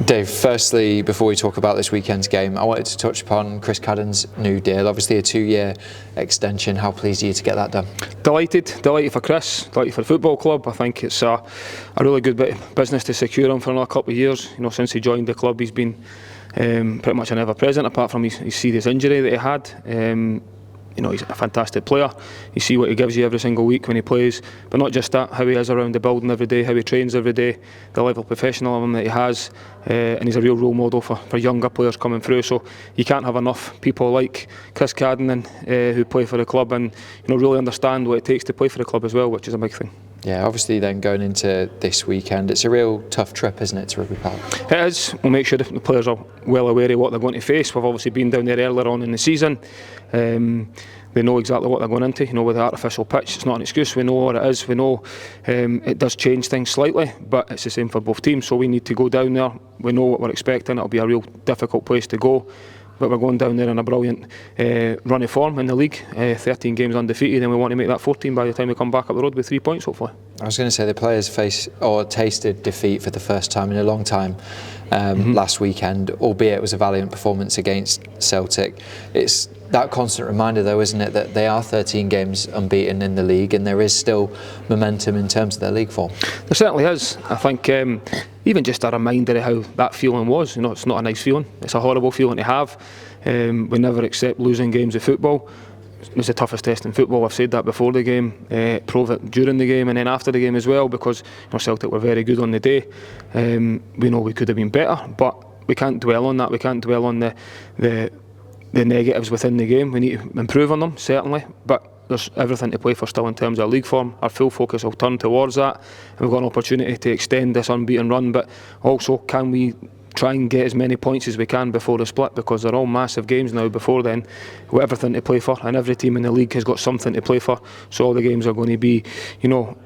Dave, firstly, before we talk about this weekend's game, I wanted to touch upon Chris Cadden's new deal, obviously a 2-year extension. How pleased are you to get that done? Delighted for Chris, delighted for the football club. I think it's a really good bit of business to secure him for another couple of years. You know, since he joined the club, he's been pretty much an ever-present, apart from his serious injury that he had. You know, he's a fantastic player. You see what he gives you every single week when he plays, but not just that, how he is around the building every day, how he trains every day, the level of professionalism that he has, and he's a real role model for younger players coming through. So you can't have enough people like Chris Cadden who play for the club and really understand what it takes to play for the club as well, which is a big thing. Yeah, obviously then going into this weekend, it's a real tough trip, isn't it, to Rugby Park? It is. We'll make sure the players are well aware of what they're going to face. We've obviously been down there earlier on in the season. They know exactly what they're going into. With the artificial pitch, it's not an excuse. We know what it is. We know it does change things slightly, but it's the same for both teams. So we need to go down there. We know what we're expecting. It'll be a real difficult place to go. But we're going down there in a brilliant run of form in the league, 13 games undefeated, and we want to make that 14 by the time we come back up the road with 3 points, hopefully. I was going to say the players tasted defeat for the first time in a long time last weekend, albeit it was a valiant performance against Celtic. It's that constant reminder, though, isn't it, that they are 13 games unbeaten in the league and there is still momentum in terms of their league form. There certainly is. I think even just a reminder of how that feeling was. It's not a nice feeling. It's a horrible feeling to have. We never accept losing games of football. It's the toughest test in football. I've said that before the game, prove it during the game and then after the game as well, because Celtic were very good on the day. We know we could have been better, but we can't dwell on that. We can't dwell on the negatives within the game. We need to improve on them, certainly, but there's everything to play for still in terms of league form. Our full focus will turn towards that, and we've got an opportunity to extend this unbeaten run, but also can we try and get as many points as we can before the split, because they're all massive games now before then, with everything to play for, and every team in the league has got something to play for, so all the games are going to be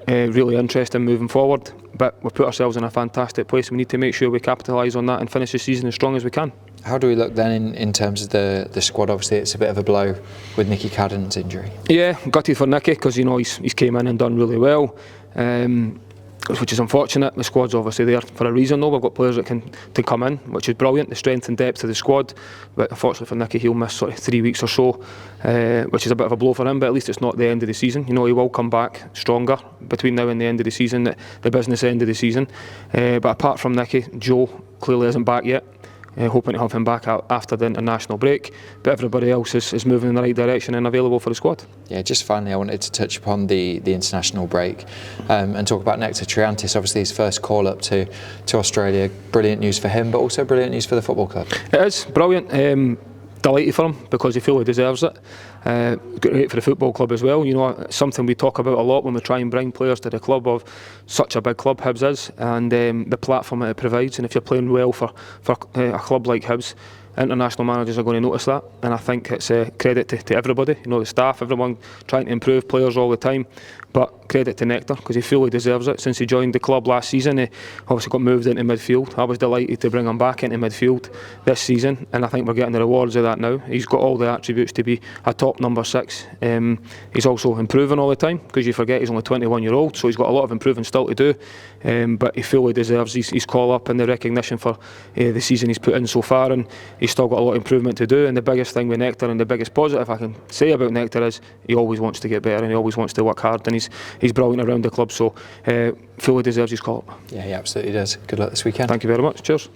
really interesting moving forward. But we've put ourselves in a fantastic place. We need to make sure we capitalise on that and finish the season as strong as we can. How do we look then in terms of the squad? Obviously it's a bit of a blow with Nicky Cadden's injury. Yeah, gutted for Nicky, because he's came in and done really well, which is unfortunate. The squad's obviously there for a reason though. We've got players that can come in, which is brilliant, the strength and depth of the squad. But unfortunately for Nicky, he'll miss sort of 3 weeks or so, which is a bit of a blow for him, but at least it's not the end of the season. He will come back stronger between now and the end of the season, the business end of the season. But apart from Nicky, Joe clearly isn't back yet. Hoping to have him back out after the international break, but everybody else is moving in the right direction and available for the squad. Yeah, just finally I wanted to touch upon the international break and talk about Nectar Triantis, obviously his first call up to Australia. Brilliant news for him, but also brilliant news for the football club. It is brilliant. Delighted for him because he fully deserves it. Great for the football club as well. It's something we talk about a lot when we try and bring players to the club, of such a big club Hibs is, and the platform that it provides. And if you're playing well for a club like Hibs, international managers are going to notice that, and I think it's a credit to everybody, the staff, everyone trying to improve players all the time. But credit to Nectar, because he fully deserves it. Since he joined the club last season, he obviously got moved into midfield. I was delighted to bring him back into midfield this season, and I think we're getting the rewards of that now. He's got all the attributes to be a top number 6. He's also improving all the time, because you forget he's only 21-year-old, so he's got a lot of improving still to do. But he fully deserves his call up and the recognition for the season he's put in so far, and he's still got a lot of improvement to do. And the biggest thing with Nectar, and the biggest positive I can say about Nectar, is he always wants to get better and he always wants to work hard, and he's brilliant around the club, so fully deserves his call up. Yeah, he absolutely does. Good luck this weekend. Thank you very much. Cheers.